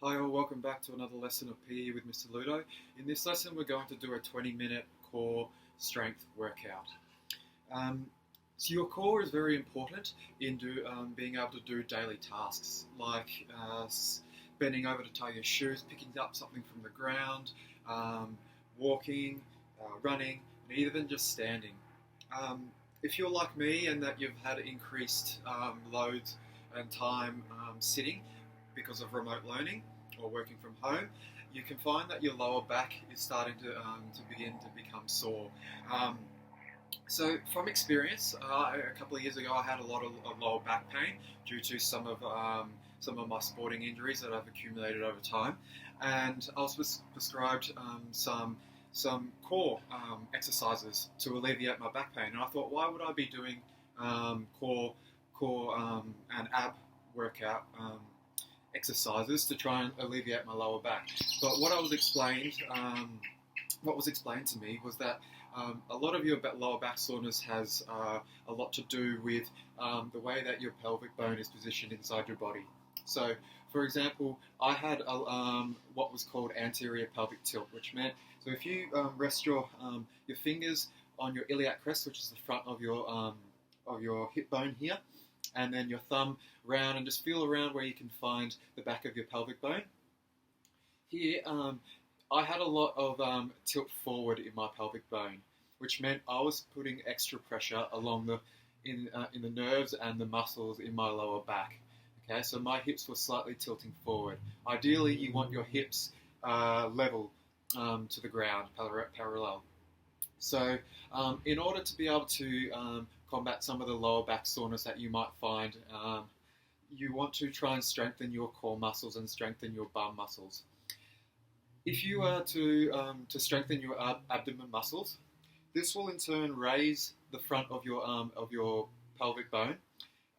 Hi all, welcome back to another lesson of PE with Mr. Ludo. In this lesson we're going to do a 20-minute core strength workout. So your core is very important in being able to do daily tasks like bending over to tie your shoes, picking up something from the ground, walking, running, and even just standing. If you're like me and that you've had increased loads and time sitting because of remote learning or working from home, you can find that your lower back is starting to begin to become sore. So from experience, a couple of years ago I had a lot of lower back pain due to some of my sporting injuries that I've accumulated over time, and I was prescribed some core exercises to alleviate my back pain. And I thought, why would I be doing core and ab workout exercises to try and alleviate my lower back? But what was explained to me was that a lot of your lower back soreness has a lot to do with the way that your pelvic bone is positioned inside your body. So, for example, I had what was called anterior pelvic tilt, which meant, so if you rest your fingers on your iliac crest, which is the front of your hip bone here, and then your thumb round and just feel around where you can find the back of your pelvic bone. Here, I had a lot of tilt forward in my pelvic bone, which meant I was putting extra pressure along in the nerves and the muscles in my lower back. Okay, so my hips were slightly tilting forward. Ideally, you want your hips level to the ground, parallel. So, in order to be able to combat some of the lower back soreness that you might find, you want to try and strengthen your core muscles and strengthen your bum muscles. If you are to strengthen your abdomen muscles, this will in turn raise the front of your pelvic bone,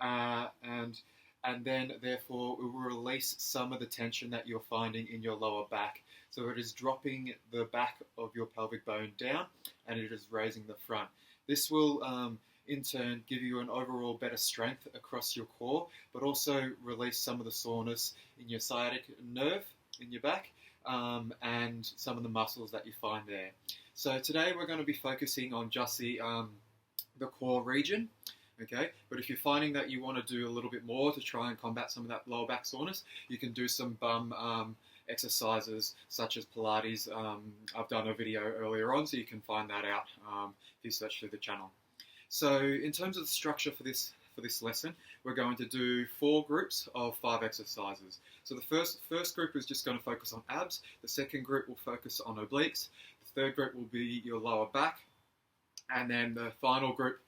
and then therefore it will release some of the tension that you're finding in your lower back. So it is dropping the back of your pelvic bone down, and it is raising the front. This will in turn give you an overall better strength across your core, but also release some of the soreness in your sciatic nerve in your back, and some of the muscles that you find there. So today we're going to be focusing on just the core region. Okay, but if you're finding that you want to do a little bit more to try and combat some of that lower back soreness, you can do some bum exercises such as Pilates. I've done a video earlier on, so you can find that out if you search through the channel. So in terms of the structure for this lesson, we're going to do 4 groups of 5 exercises. So the first group is just going to focus on abs. The second group will focus on obliques. The third group will be your lower back. And then the final group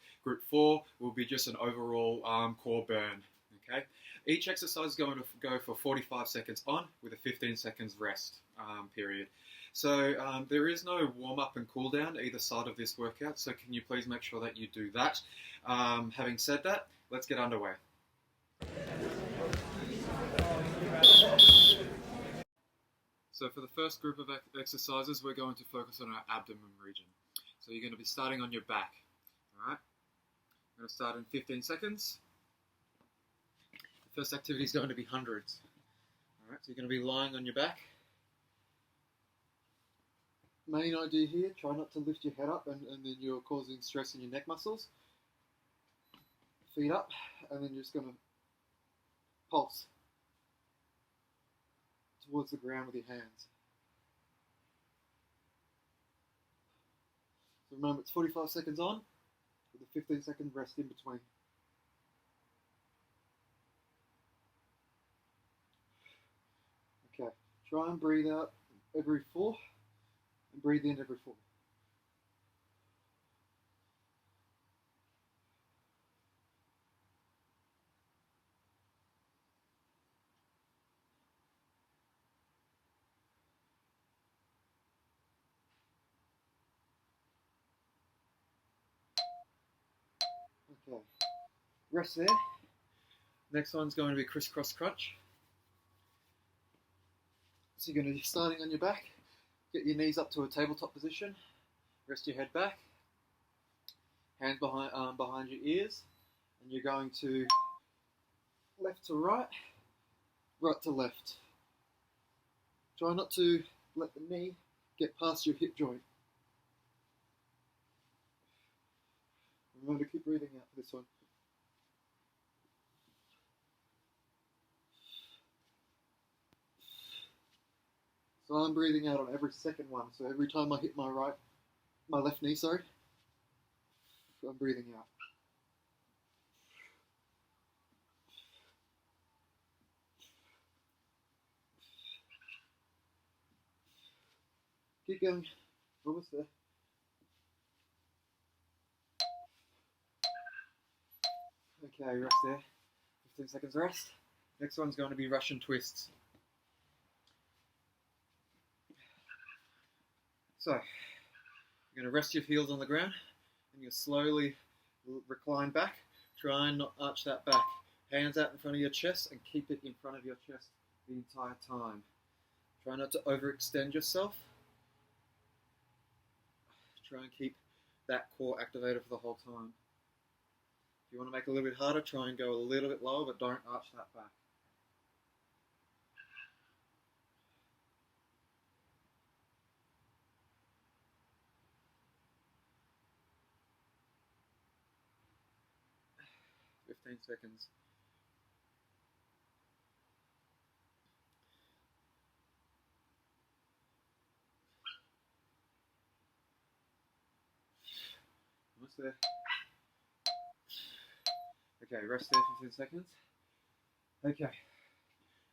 4, will be just an overall core burn. Okay. Each exercise is going to go for 45 seconds on with a 15 seconds rest period. So there is no warm-up and cool-down either side of this workout, so can you please make sure that you do that. Having said that, let's get underway. So for the first group of exercises, we're going to focus on our abdomen region. So you're going to be starting on your back. All right. I'm going to start in 15 seconds. The first activity is going to be hundreds. All right. So you're going to be lying on your back. Main idea here, try not to lift your head up and then you're causing stress in your neck muscles. Feet up, and then you're just going to pulse towards the ground with your hands. So remember, it's 45 seconds on with a 15-second rest in between. Okay, try and breathe out every 4 and breathe in every 4. Okay, rest there. Next one's going to be crisscross crunch. So you're going to be starting on your back, get your knees up to a tabletop position, rest your head back, hands behind your ears, and you're going to left to right, right to left. Try not to let the knee get past your hip joint. Remember to keep breathing out for this one. So I'm breathing out on every second one. So every time I hit my left knee, sorry, I'm breathing out. Keep going. Almost there. Okay, rest there. 15 seconds rest. Next one's going to be Russian twists. So, you're going to rest your heels on the ground and you slowly recline back. Try and not arch that back. Hands out in front of your chest and keep it in front of your chest the entire time. Try not to overextend yourself. Try and keep that core activated for the whole time. If you want to make it a little bit harder, try and go a little bit lower, but don't arch that back. Seconds. Almost there. Okay, rest there 15 seconds. Okay.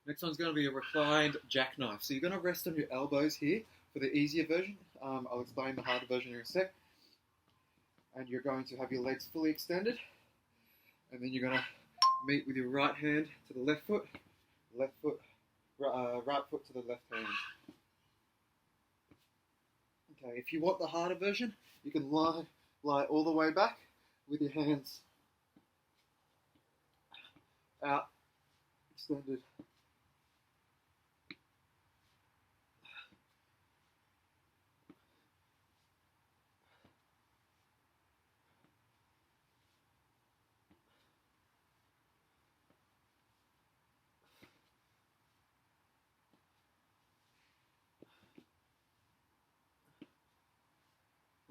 Next one's going to be a reclined jackknife. So you're going to rest on your elbows here for the easier version. I'll explain the harder version in a sec. And you're going to have your legs fully extended. And then you're going to meet with your right hand to the left foot, right foot to the left hand. Okay, if you want the harder version, you can lie all the way back with your hands out, extended.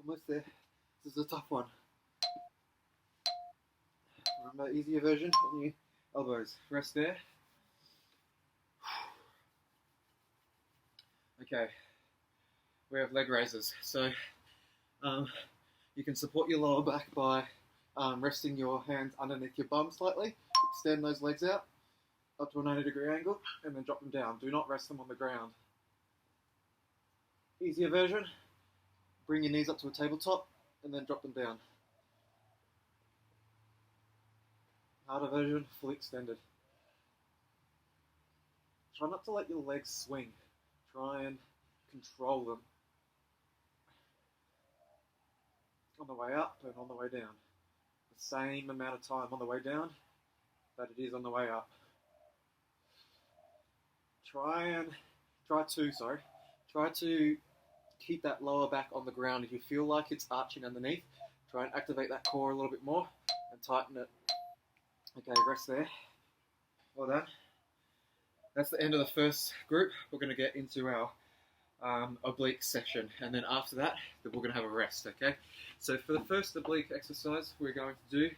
Almost there. This is a tough one. Remember, easier version on your elbows. Rest there. Okay. We have leg raises. So you can support your lower back by resting your hands underneath your bum slightly. Extend those legs out up to a 90-degree angle and then drop them down. Do not rest them on the ground. Easier version. Bring your knees up to a tabletop and then drop them down. Harder version, fully extended. Try not to let your legs swing. Try and control them. On the way up and on the way down. The same amount of time on the way down that it is on the way up. Try to keep that lower back on the ground. If you feel like it's arching underneath, try and activate that core a little bit more and tighten it. Okay, rest there. Well done. That's the end of the first group. We're going to get into our oblique section, and then after that, we're going to have a rest, okay? So for the first oblique exercise we're going to do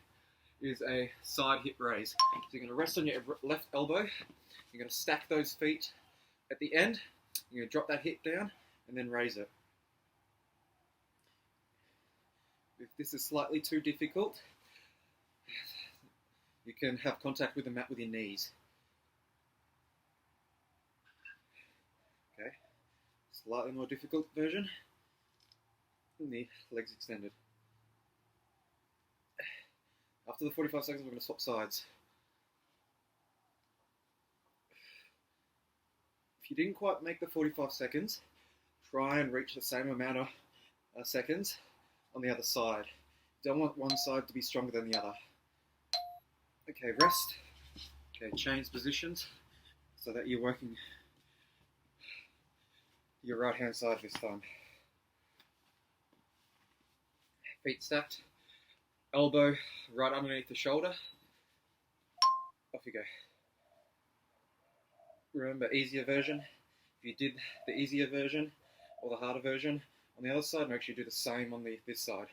is a side hip raise. So you're going to rest on your left elbow. You're going to stack those feet at the end. You're going to drop that hip down and then raise it. If this is slightly too difficult, you can have contact with the mat with your knees. Okay, slightly more difficult version, and the legs extended. After the 45 seconds, we're going to swap sides. If you didn't quite make the 45 seconds, try and reach the same amount of seconds on the other side. You don't want one side to be stronger than the other. Okay, rest. Okay, change positions so that you're working your right hand side this time. Feet stacked, elbow right underneath the shoulder. Off you go. Remember, easier version If you did the easier version or the harder version on the other side, make sure you do the same on this side.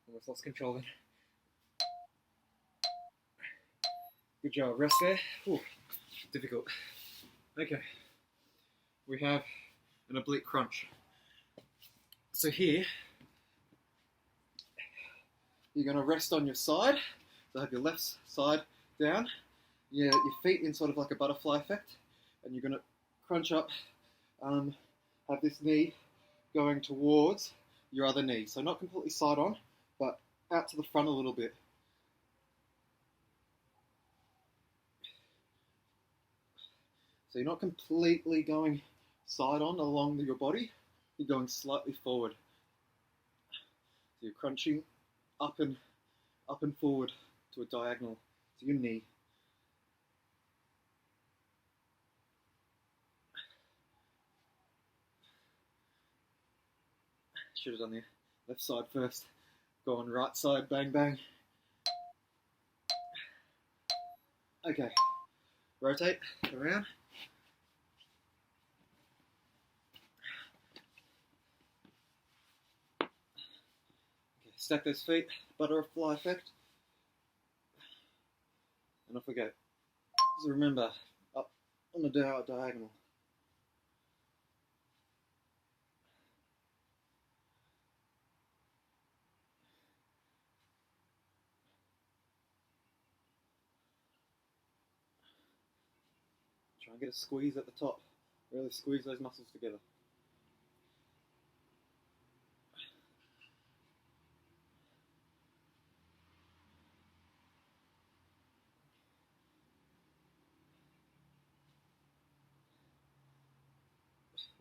Almost lost control then. Good job. Rest there. Ooh, difficult. Okay. We have an oblique crunch. So here, you're going to rest on your side. So have your left side down. Your feet in sort of like a butterfly effect. And you're going to crunch up, have this knee going towards your other knee. So not completely side on, but out to the front a little bit. So you're not completely going side on along your body, you're going slightly forward. So you're crunching up and forward to a diagonal to your knee. Should have done the left side first. Go on right side, bang, bang. Okay, rotate around. Okay, stack those feet, butterfly effect. And off we go. Just remember, up on the diagonal. Try and get a squeeze at the top. Really squeeze those muscles together.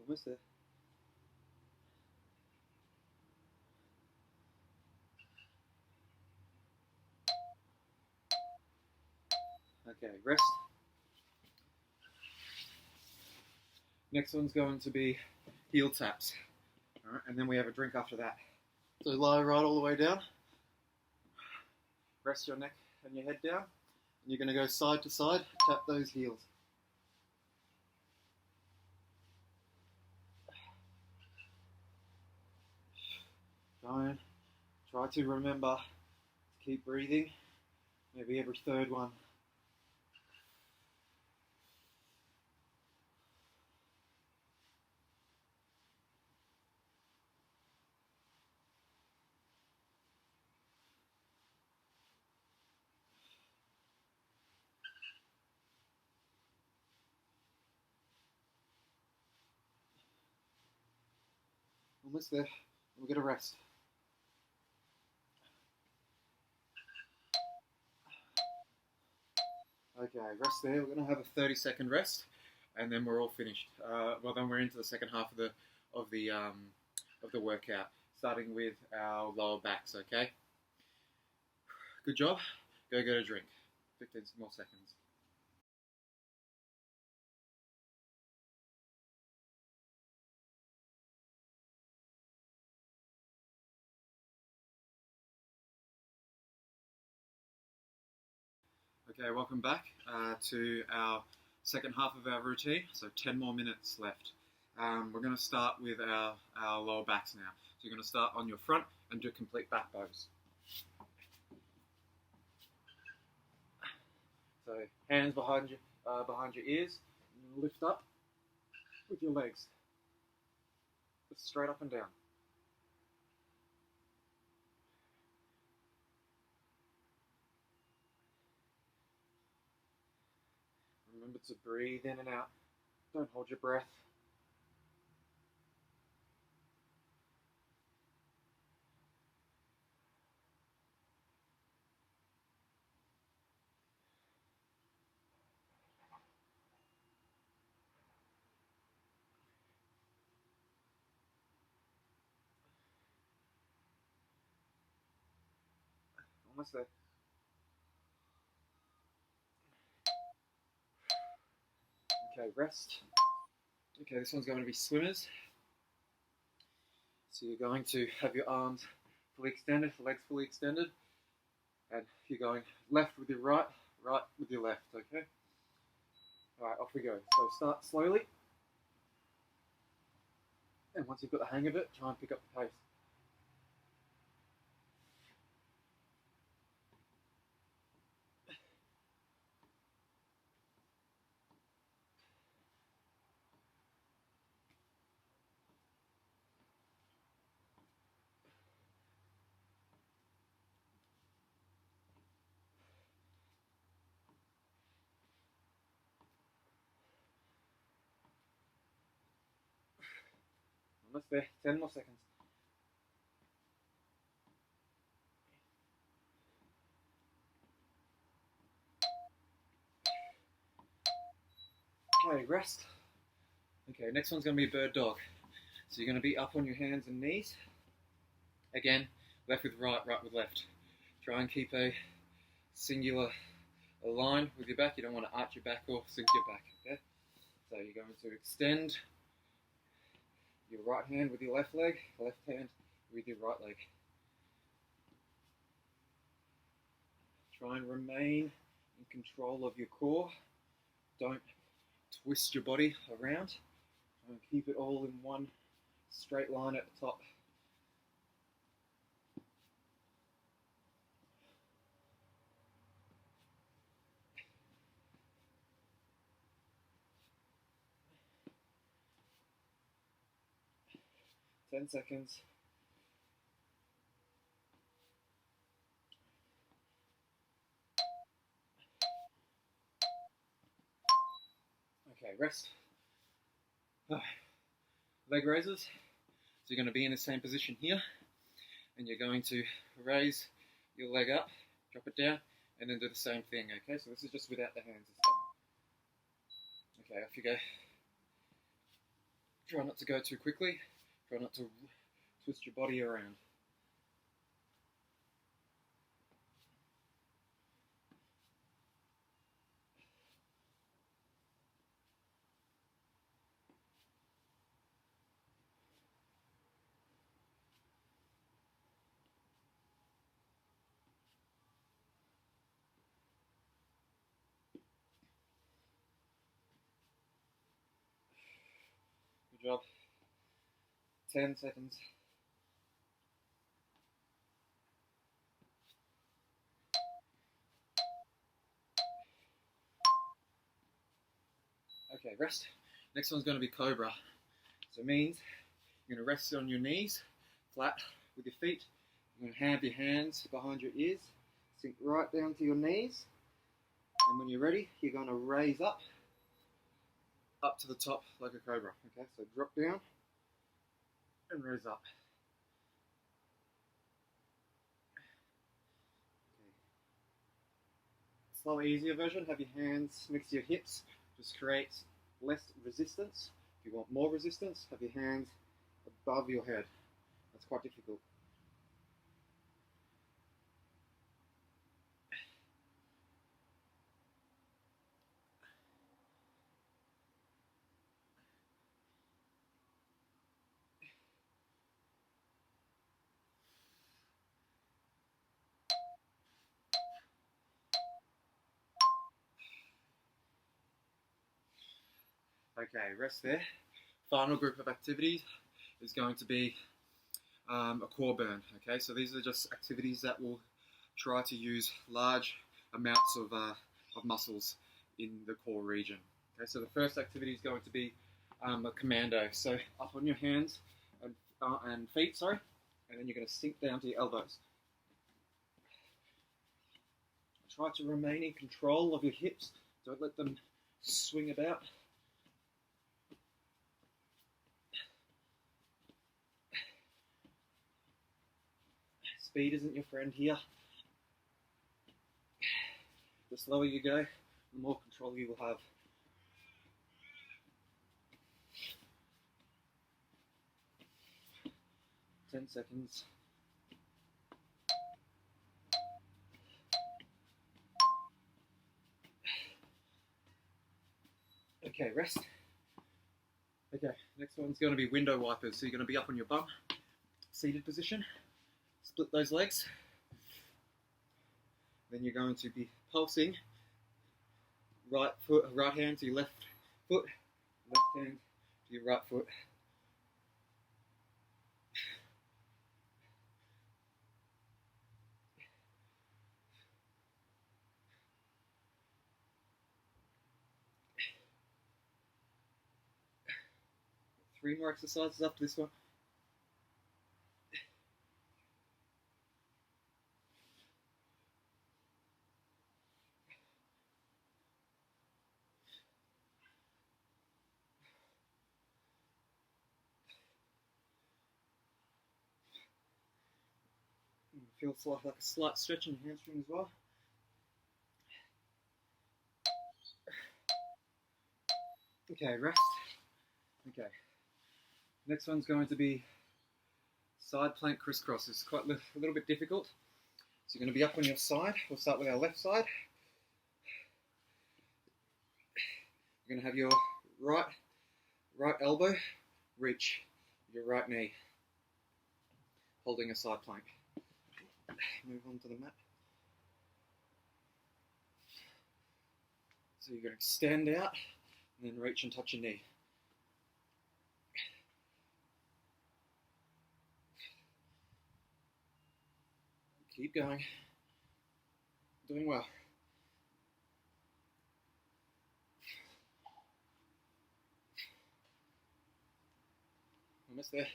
Almost there. Okay, rest. Next one's going to be heel taps. Alright, and then we have a drink after that. So lie right all the way down. Rest your neck and your head down. And you're going to go side to side, tap those heels. Try to remember to keep breathing. Maybe every third one. Almost there. We're going to rest. Okay, rest there. We're going to have a 30-second rest, and then we're all finished. Well, then we're into the second half of the workout, starting with our lower backs. Okay. Good job. Go get a drink. 15 more seconds. Okay, welcome back to our second half of our routine. So 10 more minutes left. We're going to start with our lower backs now. So you're going to start on your front and do complete back bows. So hands behind your ears, lift up with your legs, just straight up and down. Remember to breathe in and out. Don't hold your breath. Almost there. Okay, rest. Okay, this one's going to be swimmers. So you're going to have your arms fully extended, legs fully extended, and you're going left with your right, right with your left, okay? Alright, off we go. So start slowly, and once you've got the hang of it, try and pick up the pace. Almost there, 10 more seconds. Okay, rest. Okay, next one's going to be bird dog. So you're going to be up on your hands and knees. Again, left with right, right with left. Try and keep a singular line with your back. You don't want to arch your back or sink your back, okay? So you're going to extend your right hand with your left leg, left hand with your right leg. Try and remain in control of your core. Don't twist your body around. Try and keep it all in one straight line at the top. Ten seconds. Okay, rest. Leg raises. So you're going to be in the same position here, and you're going to raise your leg up, drop it down, and then do the same thing, okay? So this is just without the hands this time. Okay, off you go. Try not to go too quickly. Try not to twist your body around. Good job. 10 seconds. Okay, rest. Next one's going to be cobra. So it means you're going to rest on your knees, flat with your feet. You're going to have your hands behind your ears, sink right down to your knees. And when you're ready, you're going to raise up to the top like a cobra. Okay, so drop down and raise up. Okay. Slower, easier version, have your hands next to your hips. Just creates less resistance. If you want more resistance, have your hands above your head. That's quite difficult. Okay, rest there. Final group of activities is going to be a core burn. Okay, so these are just activities that will try to use large amounts of muscles in the core region. Okay, so the first activity is going to be a commando. So up on your hands and feet, sorry, and then you're going to sink down to your elbows. Try to remain in control of your hips. Don't let them swing about. Speed isn't your friend here. The slower you go, the more control you will have. Ten seconds. Okay, rest. Okay, next one's going to be window wipers. So you're going to be up on your bum, seated position, split those legs. Then you're going to be pulsing right hand to your left foot, left hand to your right foot. Three more exercises after this one. Feels like a slight stretch in your hamstring as well. Okay, rest. Okay. Next one's going to be side plank crisscross. It's quite a little bit difficult. So you're going to be up on your side. We'll start with our left side. You're going to have your right elbow reach your right knee, holding a side plank. Move on to the mat. So you're going to extend out and then reach and touch your knee. Keep going. Doing well. Almost there.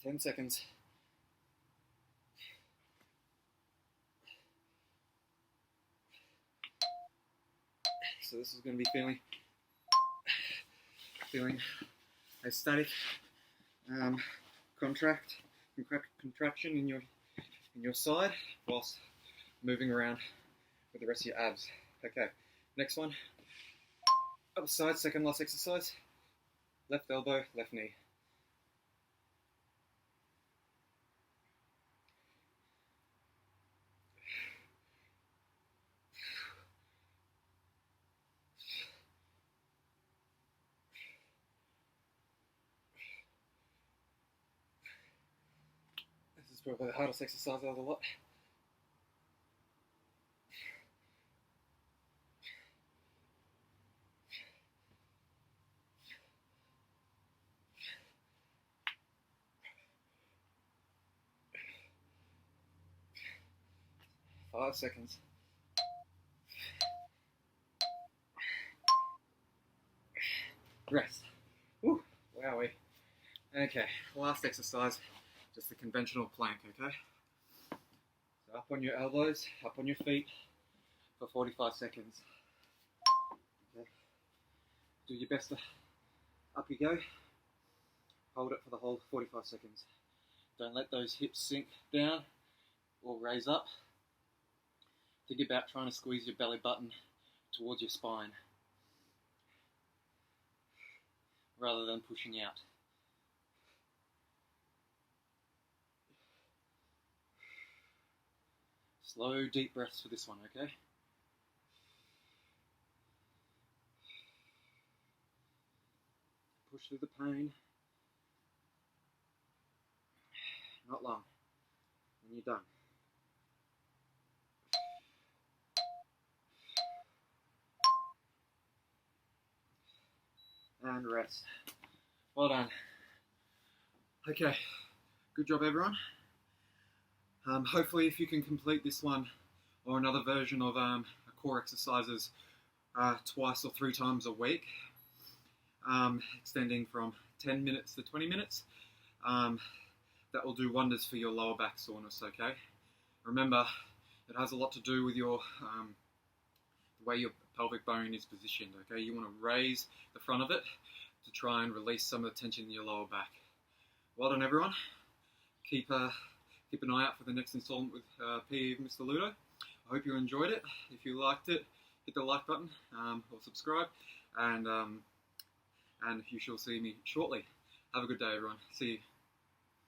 10 seconds. So this is going to be feeling a static contraction in your side whilst moving around with the rest of your abs. Okay, next one. Other side, second last exercise. Left elbow, left knee. This is probably the hardest exercise out of the lot. Five seconds. Rest. Woo, wowee. Okay, last exercise, just the conventional plank, okay? So up on your elbows, up on your feet for 45 seconds. Okay. Do your best to up you go. Hold it for the whole 45 seconds. Don't let those hips sink down or raise up. Think about trying to squeeze your belly button towards your spine rather than pushing out. Slow, deep breaths for this one, okay? Push through the pain. Not long. And you're done. And rest. Well done. Okay, good job everyone. Hopefully if you can complete this one or another version of core exercises twice or 3 times a week, extending from 10 minutes to 20 minutes, that will do wonders for your lower back soreness, okay? Remember, it has a lot to do with your the way your pelvic bone is positioned, okay? You want to raise the front of it to try and release some of the tension in your lower back. Well done, everyone. Keep an eye out for the next installment with PE of Mr. Ludo. I hope you enjoyed it. If you liked it, hit the like button or subscribe, and you shall see me shortly. Have a good day, everyone. See you.